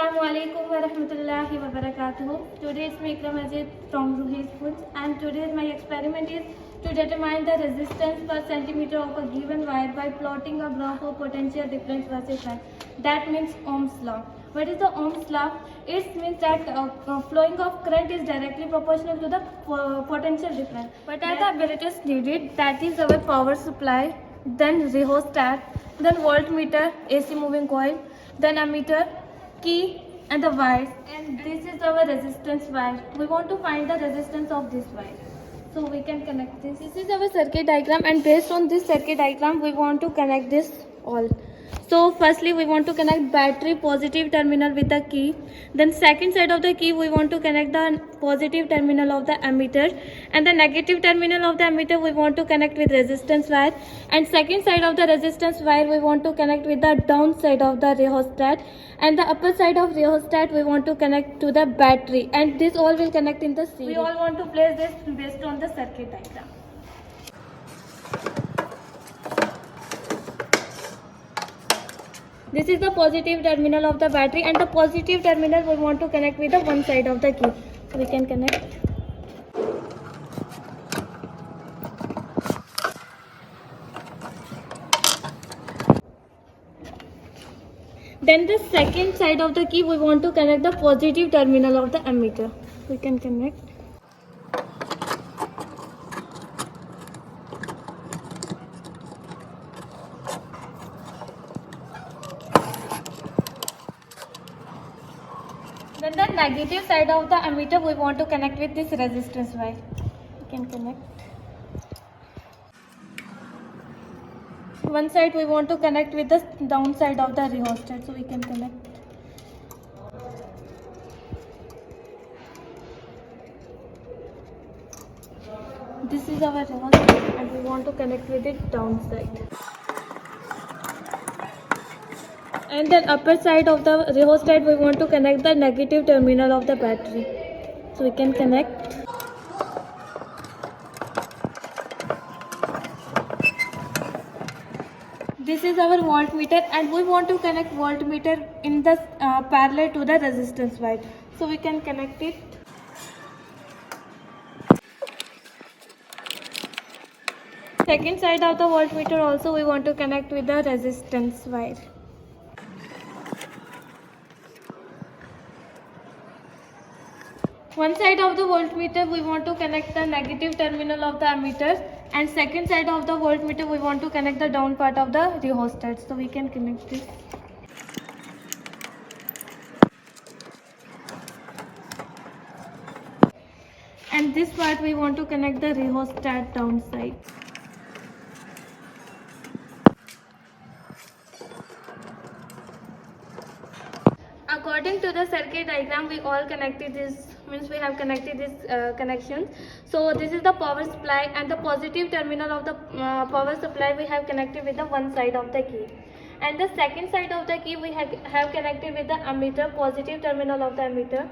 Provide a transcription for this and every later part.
Assalamualaikum warahmatullahi wabarakatuh. Today it's me Ikram Ajit from Ruhi's Foods, and today my experiment is to determine the resistance per centimeter of a given wire by plotting a graph of potential difference versus time. That means Ohm's law. What is the Ohm's law? It means that flowing of current is directly proportional to the potential difference. What are the apparatus needed? That is our power supply, then rheostat, then voltmeter, AC moving coil, then ammeter, key and the wires, and this is our resistance wire. We want to find the resistance of this wire, so we can connect this. This is our circuit diagram, and based on this circuit diagram we want to connect this all. So firstly we want to connect battery positive terminal with the key, then second side of the key we want to connect the positive terminal of the ammeter, and the negative terminal of the ammeter we want to connect with resistance wire, and second side of the resistance wire we want to connect with the down side of the rheostat, and the upper side of rheostat we want to connect to the battery, and this all will connect in the series. We all want to place this based on the circuit diagram. This is the positive terminal of the battery, and the positive terminal we want to connect with the one side of the key. So we can connect. Then the second side of the key we want to connect the positive terminal of the ammeter. We can connect. Then the negative side of the ammeter we want to connect with this resistance wire. We can connect. One side we want to connect with the down side of the rheostat, so we can connect. This is our rheostat, and we want to connect with it down side. And then upper side of the rheostat we want to connect the negative terminal of the battery, so we can connect. This is our voltmeter, and we want to connect voltmeter in the parallel to the resistance wire, so we can connect it. Second side of the voltmeter also we want to connect with the resistance wire. One side of the voltmeter we want to connect the negative terminal of the ammeter, and second side of the voltmeter we want to connect the down part of the rheostat, so we can connect this. And this part we want to connect the rheostat down side. According to the circuit diagram, we all connected this, means we have connected this connections. So this is the power supply, and the positive terminal of the power supply we have connected with the one side of the key, and the second side of the key we have connected with the ammeter, positive terminal of the ammeter,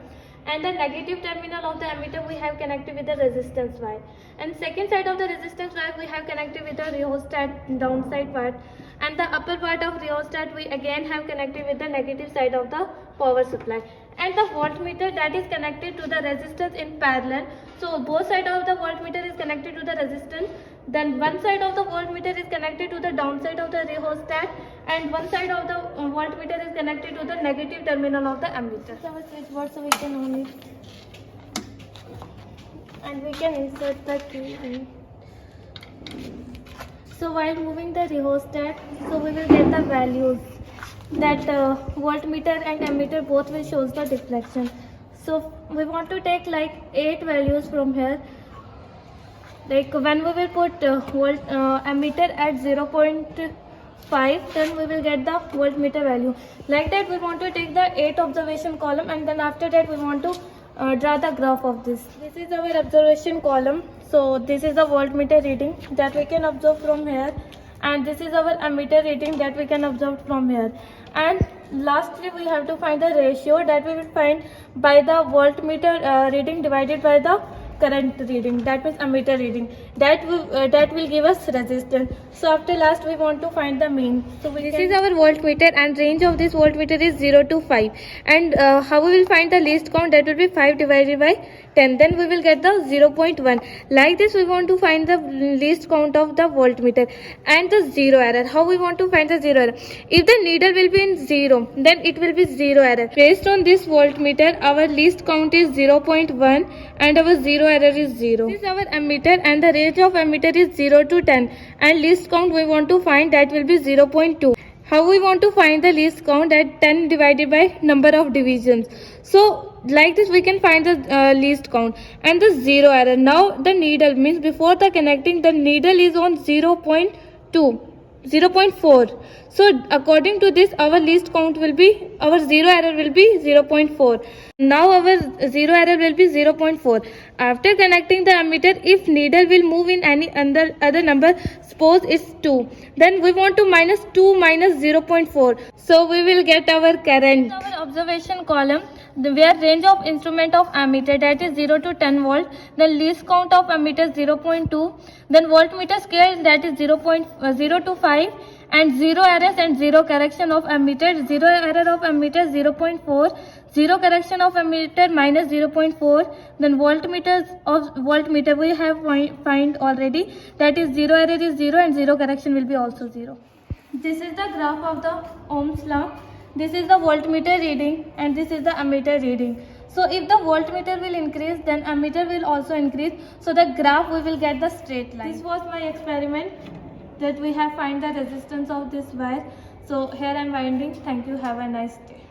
and the negative terminal of the ammeter we have connected with the resistance wire, and second side of the resistance wire we have connected with the rheostat downside part, and the upper part of rheostat we again have connected with the negative side of the power supply, and the voltmeter that is connected to the resistance in parallel. So both side of the voltmeter is connected to the resistance, then one side of the voltmeter is connected to the downside of the rheostat, and one side of the voltmeter is connected to the negative terminal of the ammeter. So our switchboard, so we can on it, and we can insert the key in. So while moving the rheostat, so we will get the values that voltmeter and ammeter both will shows the deflection. So we want to take like 8 values from here. Like when we will put ammeter at 0.5, then we will get the voltmeter value. Like that we want to take the 8 observation column, and then after that we want to draw the graph of this. This is our observation column. So this is the voltmeter reading that we can observe from here, and this is our ammeter reading that we can observe from here. And lastly we have to find the ratio that we will find by the voltmeter reading divided by the current reading, that means ammeter reading. that will give us resistance. So after last we want to find the mean. So this is our voltmeter, and range of this voltmeter is 0 to 5. And how we will find the least count? That will be 5 divided by 10. Then we will get the 0.1. Like this we want to find the least count of the voltmeter. And the zero error. How we want to find the zero error? If the needle will be in 0, then it will be zero error. Based on this voltmeter, our least count is 0.1 and our zero error is 0. This is our ammeter, and the range of ammeter is 0 to 10, and least count we want to find, that will be 0.2. How we want to find the least count? That 10 divided by number of divisions. So like this we can find the least count. And the zero error. Now the needle, means before the connecting, the needle is on 0.4. So according to this, our least count will be, our zero error will be 0.4. Now our zero error will be 0.4. After connecting the ammeter, if needle will move in any other number, suppose it's 2, then we want to minus 2 minus 0.4. So we will get our current. Our observation column, where range of instrument of ammeter, that is 0 to 10 volt, then least count of ammeter 0.2, then voltmeter scale, that is 0 to 5, and zero errors and zero correction of ammeter. Zero error of ammeter 0.4, zero correction of ammeter minus 0.4. Then voltmeter we have find already, that is zero error is 0 and zero correction will be also 0. This is the graph of the Ohm's law. This is the voltmeter reading, and this is the ammeter reading. So if the voltmeter will increase, then ammeter will also increase. So the graph we will get the straight line. This was my experiment, that we have find the resistance of this wire. So here I am winding. Thank you. Have a nice day.